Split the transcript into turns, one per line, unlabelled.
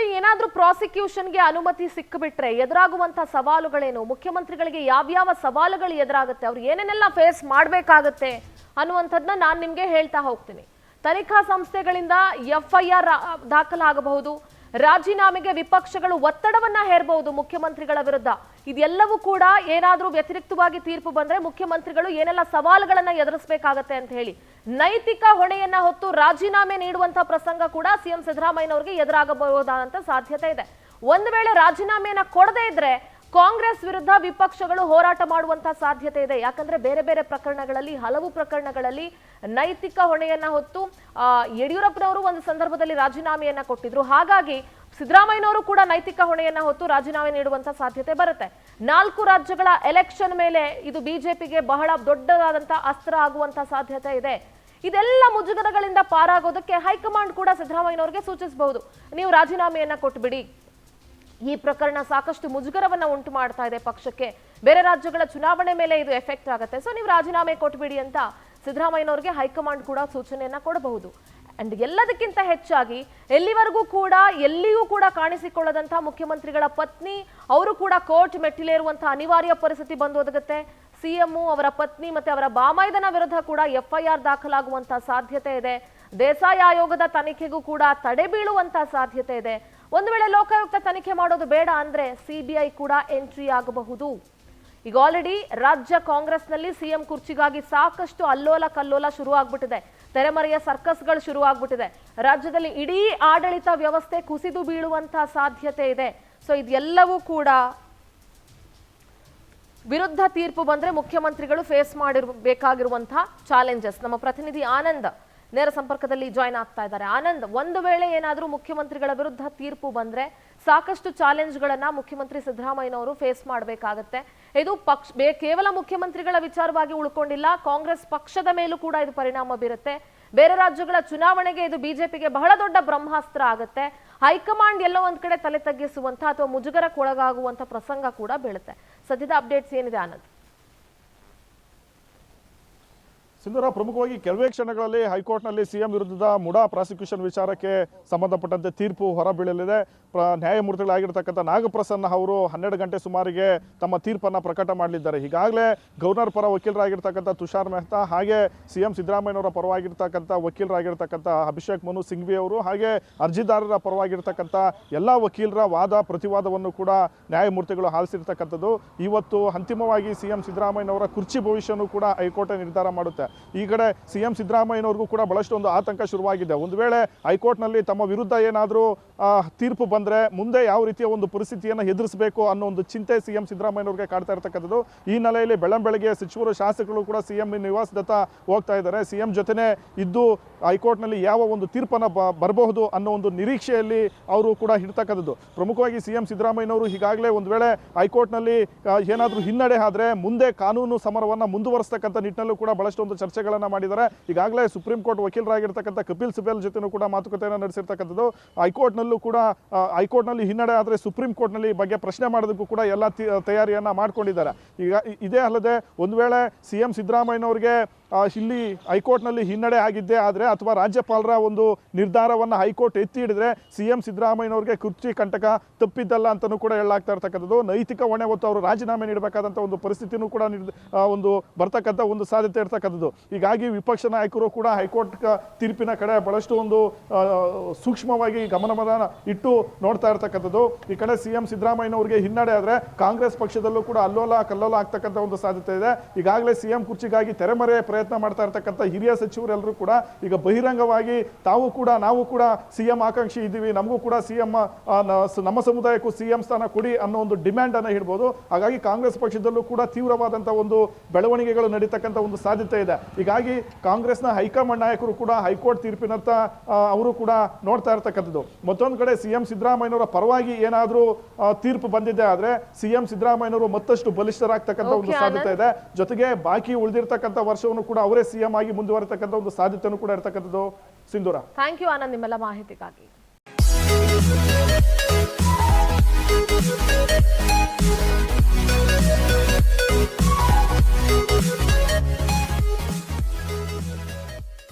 ನೋಡಿ, ಏನಾದ್ರೂ ಪ್ರಾಸಿಕ್ಯೂಷನ್ಗೆ ಅನುಮತಿ ಸಿಕ್ಕಿಬಿಟ್ರೆ ಎದುರಾಗುವಂತ ಸವಾಲುಗಳೇನು, ಮುಖ್ಯಮಂತ್ರಿಗಳಿಗೆ ಯಾವ್ಯಾವ ಸವಾಲುಗಳು ಎದುರಾಗುತ್ತೆ, ಅವ್ರು ಏನೇನೆಲ್ಲ ಫೇಸ್ ಮಾಡಬೇಕಾಗತ್ತೆ ಅನ್ನುವಂಥದ್ದನ್ನ ನಾನು ನಿಮ್ಗೆ ಹೇಳ್ತಾ ಹೋಗ್ತೀನಿ. ತನಿಖಾ ಸಂಸ್ಥೆಗಳಿಂದ FIR ದಾಖಲಾಗಬಹುದು, ರಾಜೀನಾಮೆಗೆ ವಿಪಕ್ಷಗಳು ಒತ್ತಡವನ್ನ ಹೇರಬಹುದು ಮುಖ್ಯಮಂತ್ರಿಗಳ ವಿರುದ್ಧ. ಇದೆಲ್ಲವೂ ಕೂಡ ಏನಾದ್ರೂ ವ್ಯತಿರಿಕ್ತವಾಗಿ ತೀರ್ಪು ಬಂದ್ರೆ ಮುಖ್ಯಮಂತ್ರಿಗಳು ಏನೆಲ್ಲ ಸವಾಲುಗಳನ್ನ ಎದುರಿಸಬೇಕಾಗತ್ತೆ ಅಂತ ಹೇಳಿ ನೈತಿಕ ಹೊಣೆಯನ್ನ ಹೊತ್ತು ರಾಜೀನಾಮೆ ನೀಡುವಂತ ಪ್ರಸಂಗ ಕೂಡ ಸಿಎಂ ಸಿದ್ದರಾಮಯ್ಯನವರಿಗೆ ಎದುರಾಗಬಹುದಾದಂತ ಸಾಧ್ಯತೆ ಇದೆ. ಒಂದು ವೇಳೆ ರಾಜೀನಾಮೆಯನ್ನ ಕೊಡದೇ ಇದ್ರೆ ಕಾಂಗ್ರೆಸ್ ವಿರುದ್ಧ ವಿಪಕ್ಷಗಳು ಹೋರಾಟ ಮಾಡುವಂತ ಸಾಧ್ಯತೆ ಇದೆ. ಯಾಕಂದ್ರೆ ಬೇರೆ ಬೇರೆ ಪ್ರಕರಣಗಳಲ್ಲಿ, ಹಲವು ಪ್ರಕರಣಗಳಲ್ಲಿ ನೈತಿಕ ಹೊಣೆಯನ್ನ ಹೊತ್ತು ಯಡಿಯೂರಪ್ಪನವರು ಒಂದು ಸಂದರ್ಭದಲ್ಲಿ ರಾಜೀನಾಮೆಯನ್ನ ಕೊಟ್ಟಿದ್ರು. ಹಾಗಾಗಿ ಸಿದ್ದರಾಮಯ್ಯನವರು ಕೂಡ ನೈತಿಕ ಹೊಣೆಯನ್ನ ಹೊತ್ತು ರಾಜೀನಾಮೆ ನೀಡುವಂತ ಸಾಧ್ಯತೆ ಬರುತ್ತೆ. 4 ರಾಜ್ಯಗಳ ಎಲೆಕ್ಷನ್ ಮೇಲೆ ಇದು ಬಿಜೆಪಿಗೆ ಬಹಳ ದೊಡ್ಡದಾದಂತ ಅಸ್ತ್ರ ಆಗುವಂತ ಸಾಧ್ಯತೆ ಇದೆ. ಇದೆಲ್ಲ ಮುಜುಗರಗಳಿಂದ ಪಾರಾಗೋದಕ್ಕೆ ಹೈಕಮಾಂಡ್ ಕೂಡ ಸಿದ್ದರಾಮಯ್ಯನವರಿಗೆ ಸೂಚಿಸಬಹುದು, ನೀವು ರಾಜೀನಾಮೆಯನ್ನ ಕೊಟ್ಬಿಡಿ, ಈ ಪ್ರಕರಣ ಸಾಕಷ್ಟು ಮುಜುಗರವನ್ನ ಉಂಟು ಮಾಡ್ತಾ ಇದೆ ಪಕ್ಷಕ್ಕೆ, ಬೇರೆ ರಾಜ್ಯಗಳ ಚುನಾವಣೆ ಮೇಲೆ ಇದು ಎಫೆಕ್ಟ್ ಆಗುತ್ತೆ, ಸೊ ನೀವು ರಾಜೀನಾಮೆ ಕೊಟ್ಬಿಡಿ ಅಂತ ಸಿದ್ದರಾಮಯ್ಯನವರಿಗೆ ಹೈಕಮಾಂಡ್ ಕೂಡ ಸೂಚನೆಯನ್ನ ಕೊಡಬಹುದು. ಅಂಡ್ ಎಲ್ಲದಕ್ಕಿಂತ ಹೆಚ್ಚಾಗಿ ಎಲ್ಲಿಯೂ ಕೂಡ ಕಾಣಿಸಿಕೊಳ್ಳದಂತಹ ಮುಖ್ಯಮಂತ್ರಿಗಳ ಪತ್ನಿ ಅವರು ಕೂಡ ಕೋರ್ಟ್ ಮೆಟ್ಟಿಲೇರುವಂತಹ ಅನಿವಾರ್ಯ ಪರಿಸ್ಥಿತಿ ಬಂದೊದಗುತ್ತೆ. ಸಿಎಂ, ಅವರ ಪತ್ನಿ ಮತ್ತೆ ಅವರ ಬಾಮೈದನ ವಿರುದ್ಧ ಕೂಡ FIR ದಾಖಲಾಗುವಂತಹ ಸಾಧ್ಯತೆ ಇದೆ. ದೇಸಾಯಿ ಆಯೋಗದ ತನಿಖೆಗೂ ಕೂಡ ತಡೆ ಬೀಳುವಂತಹ ಸಾಧ್ಯತೆ ಇದೆ. ಒಂದು ವೇಳೆ ಲೋಕಾಯುಕ್ತ ತನಿಖೆ ಮಾಡೋದು ಬೇಡ ಅಂದ್ರೆ CBI ಕೂಡ ಎಂಟ್ರಿ ಆಗಬಹುದು. ಈಗ ಆಲ್ರೆಡಿ ರಾಜ್ಯ ಕಾಂಗ್ರೆಸ್ನಲ್ಲಿ ಸಿಎಂ ಕುರ್ಚಿಗಾಗಿ ಸಾಕಷ್ಟು ಅಲ್ಲೋಲ ಕಲ್ಲೋಲ ಶುರು ಆಗ್ಬಿಟ್ಟಿದೆ. ತೆರೆಮರೆಯ ಸರ್ಕಸ್ಗಳು ಶುರು ಆಗ್ಬಿಟ್ಟಿದೆ. ರಾಜ್ಯದಲ್ಲಿ ಇಡೀ ಆಡಳಿತ ವ್ಯವಸ್ಥೆ ಕುಸಿದು ಬೀಳುವಂತಹ ಸಾಧ್ಯತೆ ಇದೆ. ಸೊ ಇದೆಲ್ಲವೂ ಕೂಡ ವಿರುದ್ಧ ತೀರ್ಪು ಬಂದ್ರೆ ಮುಖ್ಯಮಂತ್ರಿಗಳು ಫೇಸ್ ಮಾಡಿರಬೇಕಾಗಿರುವಂತಹ ಚಾಲೆಂಜಸ್. ನಮ್ಮ ಪ್ರತಿನಿಧಿ ಆನಂದ್ ನೇರ ಸಂಪರ್ಕದಲ್ಲಿ ಜಾಯ್ನ್ ಆಗ್ತಾ ಇದ್ದಾರೆ. ಆನಂದ್, ಒಂದು ವೇಳೆ ಏನಾದರೂ ಮುಖ್ಯಮಂತ್ರಿಗಳ ವಿರುದ್ಧ ತೀರ್ಪು ಬಂದ್ರೆ ಸಾಕಷ್ಟು ಚಾಲೆಂಜ್ಗಳನ್ನ ಮುಖ್ಯಮಂತ್ರಿ ಸಿದ್ದರಾಮಯ್ಯನವರು ಫೇಸ್ ಮಾಡಬೇಕಾಗತ್ತೆ. ಇದು ಕೇವಲ ಮುಖ್ಯಮಂತ್ರಿಗಳ ವಿಚಾರವಾಗಿ ಉಳ್ಕೊಂಡಿಲ್ಲ, ಕಾಂಗ್ರೆಸ್ ಪಕ್ಷದ ಮೇಲೂ ಕೂಡ ಇದು ಪರಿಣಾಮ ಬೀರುತ್ತೆ. ಬೇರೆ ರಾಜ್ಯಗಳ ಚುನಾವಣೆಗೆ ಇದು ಬಿಜೆಪಿಗೆ ಬಹಳ ದೊಡ್ಡ ಬ್ರಹ್ಮಾಸ್ತ್ರ ಆಗುತ್ತೆ. ಹೈಕಮಾಂಡ್ ಎಲ್ಲೋ ಒಂದ್ ಕಡೆ ತಲೆ ತಗ್ಗಿಸುವಂತ ಅಥವಾ ಮುಜುಗರಕ್ಕೊಳಗಾಗುವಂತ ಪ್ರಸಂಗ ಕೂಡ ಬೀಳುತ್ತೆ. ಸದ್ಯದ ಅಪ್ಡೇಟ್ಸ್ ಏನಿದೆ ಆನಂದ್?
ಸಿಂಧೂರ, ಪ್ರಮುಖವಾಗಿ ಕೆಲವೇ ಕ್ಷಣಗಳಲ್ಲಿ ಹೈಕೋರ್ಟ್ನಲ್ಲಿ ಸಿಎಂ ವಿರುದ್ಧದ ಮುಡಾ ಪ್ರಾಸಿಕ್ಯೂಷನ್ ವಿಚಾರಕ್ಕೆ ಸಂಬಂಧಪಟ್ಟಂತೆ ತೀರ್ಪು ಹೊರಬೀಳಲಿದೆ. ನ್ಯಾಯಮೂರ್ತಿಗಳಾಗಿರ್ತಕ್ಕಂಥ ನಾಗಪ್ರಸನ್ನ ಅವರು 12 ಗಂಟೆ ಸುಮಾರಿಗೆ ತಮ್ಮ ತೀರ್ಪನ್ನು ಪ್ರಕಟ ಮಾಡಲಿದ್ದಾರೆ. ಈಗಾಗಲೇ ಗವರ್ನರ್ ಪರ ವಕೀಲರಾಗಿರ್ತಕ್ಕಂಥ ತುಷಾರ್ ಮೆಹ್ತಾ, ಹಾಗೆ ಸಿಎಂ ಸಿದ್ದರಾಮಯ್ಯನವರ ಪರವಾಗಿರ್ತಕ್ಕಂಥ ವಕೀಲರಾಗಿರ್ತಕ್ಕಂಥ ಅಭಿಷೇಕ್ ಮನು ಸಿಂಘ್ವಿ ಅವರು, ಹಾಗೆ ಅರ್ಜಿದಾರರ ಪರವಾಗಿರ್ತಕ್ಕಂಥ ಎಲ್ಲ ವಕೀಲರ ವಾದ ಪ್ರತಿವಾದವನ್ನು ಕೂಡ ನ್ಯಾಯಮೂರ್ತಿಗಳು ಆಲಿಸಿರ್ತಕ್ಕಂಥದ್ದು. ಇವತ್ತು ಅಂತಿಮವಾಗಿ ಸಿಎಂ ಸಿದ್ದರಾಮಯ್ಯನವರ ಕುರ್ಚಿ ಭವಿಷ್ಯನೂ ಕೂಡ ಹೈಕೋರ್ಟ್ ನಿರ್ಧಾರ ಮಾಡುತ್ತೆ. ಈ ಕಡೆ ಸಿಎಂ ಸಿದ್ದರಾಮಯ್ಯನವರಿಗೂ ಕೂಡ ಬಹಳಷ್ಟು ಒಂದು ಆತಂಕ ಶುರುವಾಗಿದೆ. ಒಂದು ವೇಳೆ ಹೈಕೋರ್ಟ್ನಲ್ಲಿ ತಮ್ಮ ವಿರುದ್ಧ ಏನಾದರೂ ತೀರ್ಪು ಬಂದರೆ ಮುಂದೆ ಯಾವ ರೀತಿಯ ಒಂದು ಪರಿಸ್ಥಿತಿಯನ್ನು ಎದುರಿಸಬೇಕು ಅನ್ನೋ ಒಂದು ಚಿಂತೆ ಸಿಎಂ ಸಿದ್ದರಾಮಯ್ಯನವರಿಗೆ ಕಾಡ್ತಾ ಇರ್ತಕ್ಕಂಥದ್ದು. ಈ ನೆಲೆಯಲ್ಲಿ ಬೆಳ್ಳಂಬೆಳಗ್ಗೆ ಸಚಿವರು, ಶಾಸಕರು ಕೂಡ ಸಿಎಂ ನಿವಾಸದತ್ತ ಹೋಗ್ತಾ ಇದ್ದಾರೆ. ಸಿಎಂ ಜೊತೆನೆ ಇದ್ದು ಹೈಕೋರ್ಟ್ನಲ್ಲಿ ಯಾವ ಒಂದು ತೀರ್ಪನ್ನು ಬರಬಹುದು ಅನ್ನೋ ಒಂದು ನಿರೀಕ್ಷೆಯಲ್ಲಿ ಅವರು ಕೂಡ ಇರ್ತಕ್ಕಂಥದ್ದು. ಪ್ರಮುಖವಾಗಿ ಸಿಎಂ ಸಿದ್ದರಾಮಯ್ಯನವರು ಈಗಾಗಲೇ ಒಂದು ವೇಳೆ ಹೈಕೋರ್ಟ್ನಲ್ಲಿ ಏನಾದರೂ ಹಿನ್ನಡೆ ಆದರೆ ಮುಂದೆ ಕಾನೂನು ಸಮರವನ್ನು ಮುಂದುವರಿಸತಕ್ಕಂಥ ನಿಟ್ಟಿನಲ್ಲೂ ಕೂಡ ಬಹಳಷ್ಟು ಒಂದು ಚರ್ಚೆಗಳನ್ನು ಮಾಡಿದ್ದಾರೆ. ಈಗಾಗಲೇ ಸುಪ್ರೀಂ ಕೋರ್ಟ್ ವಕೀಲರಾಗಿರ್ತಕ್ಕಂಥ ಕಪಿಲ್ ಸಿಬಲ್ ಜೊತೆನೂ ಕೂಡ ಮಾತುಕತೆಯನ್ನು ನಡೆಸಿರ್ತಕ್ಕಂಥದ್ದು. ಹೈಕೋರ್ಟ್ನಲ್ಲಿ ಹಿನ್ನಡೆ ಆದರೆ ಸುಪ್ರೀಂ ಕೋರ್ಟ್ನಲ್ಲಿ ಬಗ್ಗೆ ಪ್ರಶ್ನೆ ಮಾಡೋದಕ್ಕೂ ಕೂಡ ಎಲ್ಲ ತಯಾರಿಯನ್ನು ಮಾಡಿಕೊಂಡಿದ್ದಾರೆ. ಈಗ ಇದೇ ಅಲ್ಲದೆ ಒಂದು ವೇಳೆ ಸಿಎಂ ಸಿದ್ದರಾಮಯ್ಯನವರಿಗೆ ಇಲ್ಲಿ ಹೈಕೋರ್ಟ್ನಲ್ಲಿ ಹಿನ್ನಡೆ ಆಗಿದ್ದೇ ಆದರೆ ಅಥವಾ ರಾಜ್ಯಪಾಲರ ಒಂದು ನಿರ್ಧಾರವನ್ನು ಹೈಕೋರ್ಟ್ ಎತ್ತಿ ಹಿಡಿದ್ರೆ ಸಿಎಂ ಸಿದ್ದರಾಮಯ್ಯನವರಿಗೆ ಕುರ್ಚಿ ಕಂಟಕ ತಪ್ಪಿದ್ದಲ್ಲ ಅಂತಲೂ ಕೂಡ ಹೇಳಲಾಗ್ತಾ ಇರ್ತಕ್ಕಂಥದ್ದು. ನೈತಿಕ ಹೊಣೆ ಹೊತ್ತು ಅವರು ರಾಜೀನಾಮೆ ನೀಡಬೇಕಾದಂಥ ಒಂದು ಪರಿಸ್ಥಿತಿನೂ ಕೂಡ ಒಂದು ಬರ್ತಕ್ಕಂಥ ಒಂದು ಸಾಧ್ಯತೆ ಇರ್ತಕ್ಕಂಥದ್ದು. ಹೀಗಾಗಿ ವಿಪಕ್ಷ ನಾಯಕರು ಕೂಡ ಹೈಕೋರ್ಟ್ ತೀರ್ಪಿನ ಕಡೆ ಬಹಳಷ್ಟು ಒಂದು ಸೂಕ್ಷ್ಮವಾಗಿ ಗಮನವನ್ನು ಇಟ್ಟು ನೋಡ್ತಾ ಇರ್ತಕ್ಕಂಥದ್ದು. ಈ ಕಡೆ ಸಿಎಂ ಸಿದ್ದರಾಮಯ್ಯನವರಿಗೆ ಹಿನ್ನಡೆ ಆದರೆ ಕಾಂಗ್ರೆಸ್ ಪಕ್ಷದಲ್ಲೂ ಕೂಡ ಅಲ್ಲೋಲ ಕಲ್ಲೋಲ ಆಗ್ತಕ್ಕಂಥ ಒಂದು ಸಾಧ್ಯತೆ ಇದೆ. ಈಗಾಗಲೇ ಸಿಎಂ ಕುರ್ಚಿಗಾಗಿ ತೆರೆಮರೆ ಪ್ರಯತ್ನ ಮಾಡ್ತಾ ಇರ್ತಕ್ಕಂಥ ಹಿರಿಯ ಸಚಿವರೆಲ್ಲರೂ ಕೂಡ ಈಗ ಬಹಿರಂಗವಾಗಿ ನಾವು ಕೂಡ ಸಿಎಂ ಆಕಾಂಕ್ಷಿ ಇದ್ದೀವಿ, ನಮಗೂ ಕೂಡ ಸಿಎಂ, ನಮ್ಮ ಸಮುದಾಯಕ್ಕೂ ಸಿಎಂ ಸ್ಥಾನ ಕೊಡಿ ಅನ್ನೋ ಒಂದು ಡಿಮ್ಯಾಂಡ್ ಅನ್ನು ಇಡಬಹುದು. ಹಾಗಾಗಿ ಕಾಂಗ್ರೆಸ್ ಪಕ್ಷದಲ್ಲೂ ಕೂಡ ತೀವ್ರವಾದಂತಹ ಒಂದು ಬೆಳವಣಿಗೆಗಳು ನಡೀತಕ್ಕಂಥ ಒಂದು ಸಾಧ್ಯತೆ ಇದೆ. ಹೀಗಾಗಿ ಕಾಂಗ್ರೆಸ್ನ ಹೈಕಮಾಂಡ್ ನಾಯಕರು ಕೂಡ ಹೈಕೋರ್ಟ್ ತೀರ್ಪಿನತ್ತ ಅವರು ಕೂಡ ನೋಡ್ತಾ ಇರ್ತಕ್ಕಂಥದ್ದು. ಮತ್ತೊಂದು ಕಡೆ ಸಿಎಂ ಸಿದ್ದರಾಮಯ್ಯನವರ ಪರವಾಗಿ ಏನಾದರೂ ತೀರ್ಪು ಬಂದಿದೆ ಆದ್ರೆ ಸಿಎಂ ಸಿದ್ದರಾಮಯ್ಯನವರು ಮತ್ತಷ್ಟು ಬಲಿಷ್ಠರಾಗ್ತಕ್ಕಂಥ ಒಂದು ಸಾಧ್ಯತೆ ಇದೆ. ಜೊತೆಗೆ ಬಾಕಿ ಉಳಿದಿರ್ತಕ್ಕಂಥ ವರ್ಷವನ್ನು ಕೂಡ ಅವರೇ ಸಿಎಂ ಆಗಿ ಮುಂದುವರಿತಕ್ಕಂಥ ಒಂದು ಸಾಧ್ಯತೆನೂ ಕೂಡ ಇರ್ತಕ್ಕಂಥದ್ದು. ಸಿಂಧೂರ,
ಥ್ಯಾಂಕ್ ಯು ಆನಂದ್ ನಿಮ್ಮೆಲ್ಲ ಮಾಹಿತಿಗಾಗಿ.